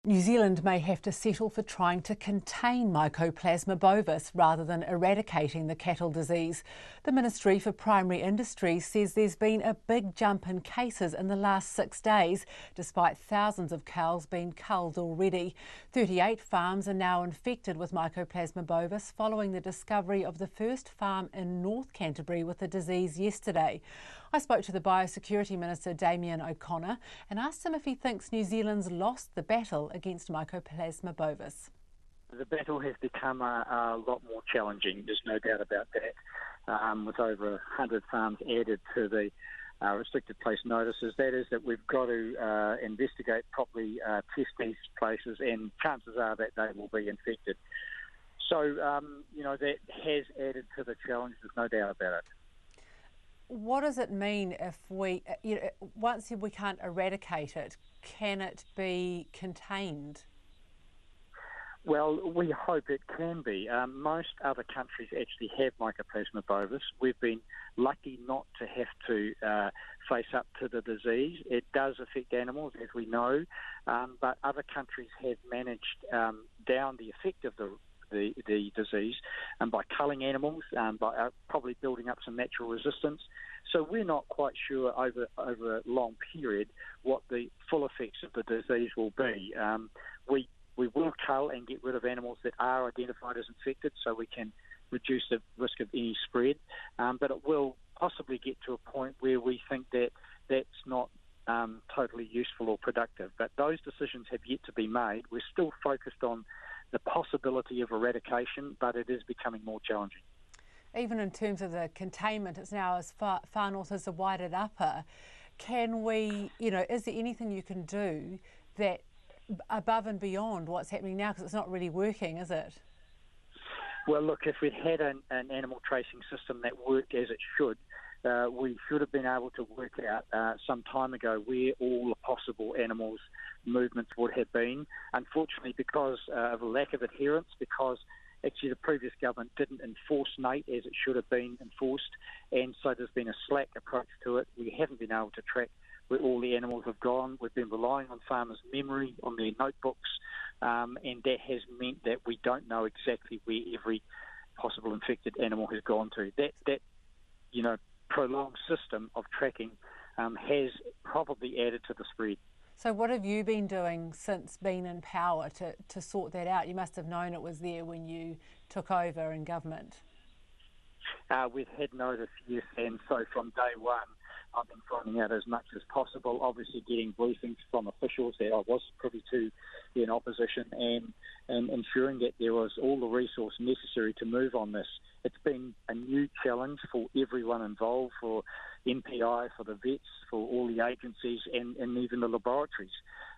New Zealand may have to settle for trying to contain Mycoplasma bovis rather than eradicating the cattle disease. The Ministry for Primary Industries says there's been a big jump in cases in the last 6 days, despite thousands of cows being culled already. 38 farms are now infected with Mycoplasma bovis following the discovery of the first farm in North Canterbury with the disease yesterday. I spoke to the Biosecurity Minister Damien O'Connor and asked him if he thinks New Zealand's lost the battle against Mycoplasma bovis. The battle has become a lot more challenging, there's no doubt about that. With over 100 farms added to the restricted place notices, that is that we've got to investigate properly, test these places, and chances are that they will be infected. So, that has added to the challenge, there's no doubt about it. What does it mean if once we can't eradicate it, can it be contained? Well, we hope it can be. Most other countries actually have Mycoplasma bovis. We've been lucky not to have to face up to the disease. It does affect animals, as we know, but other countries have managed down the effect of the disease, and by culling animals, by probably building up some natural resistance. So we're not quite sure over a long period what the full effects of the disease will be. We will cull and get rid of animals that are identified as infected, so we can reduce the risk of any spread. But it will possibly get to a point where we think that that's not totally useful or productive. But those decisions have yet to be made. We're still focused on the possibility of eradication, but it is becoming more challenging. Even in terms of the containment, it's now as far north as the Wairarapa Upper. Can we, is there anything you can do that above and beyond what's happening now, because it's not really working, is it? Well, look, if we'd had an animal tracing system that worked as it should, we should have been able to work out some time ago where all the possible animals' movements would have been. Unfortunately, because of a lack of adherence, because actually the previous government didn't enforce NATE as it should have been enforced, and so there's been a slack approach to it. We haven't been able to track where all the animals have gone. We've been relying on farmers' memory, on their notebooks, and that has meant that we don't know exactly where every possible infected animal has gone to. That prolonged system of tracking has probably added to the spread. So what have you been doing since being in power to sort that out? You must have known it was there when you took over in government. We've had notice, yes, and so from day one I've been finding out as much as possible, obviously getting briefings from officials that I was privy to in opposition, and ensuring that there was all the resource necessary to move on this. It's been a new challenge for everyone involved, for MPI, for the vets, for all the agencies, and even the laboratories.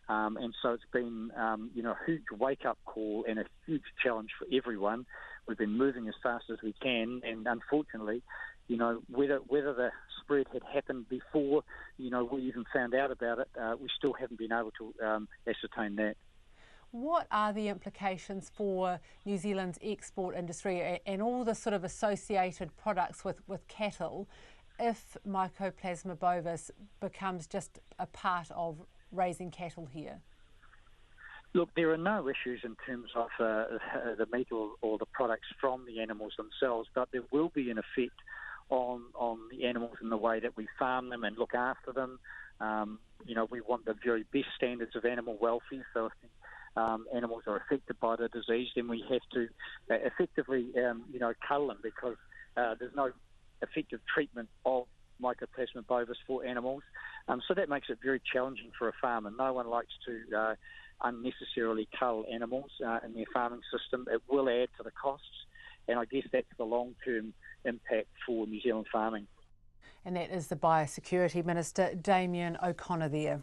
And so it's been a huge wake-up call and a huge challenge for everyone. We've been moving as fast as we can, and unfortunately, whether the spread had happened before, we even found out about it, we still haven't been able to ascertain that. What are the implications for New Zealand's export industry and all the sort of associated products with cattle if Mycoplasma bovis becomes just a part of raising cattle here? Look, there are no issues in terms of the meat or the products from the animals themselves, but there will be an effect on the animals in the way that we farm them and look after them. We want the very best standards of animal welfare, so if animals are affected by the disease, then we have to effectively, cull them, because there's no effective treatment of Mycoplasma bovis for animals. So that makes it very challenging for a farmer. No one likes to unnecessarily cull animals in their farming system. It will add to the costs, and I guess that's the long-term impact for New Zealand farming. And that is the Biosecurity Minister Damien O'Connor there.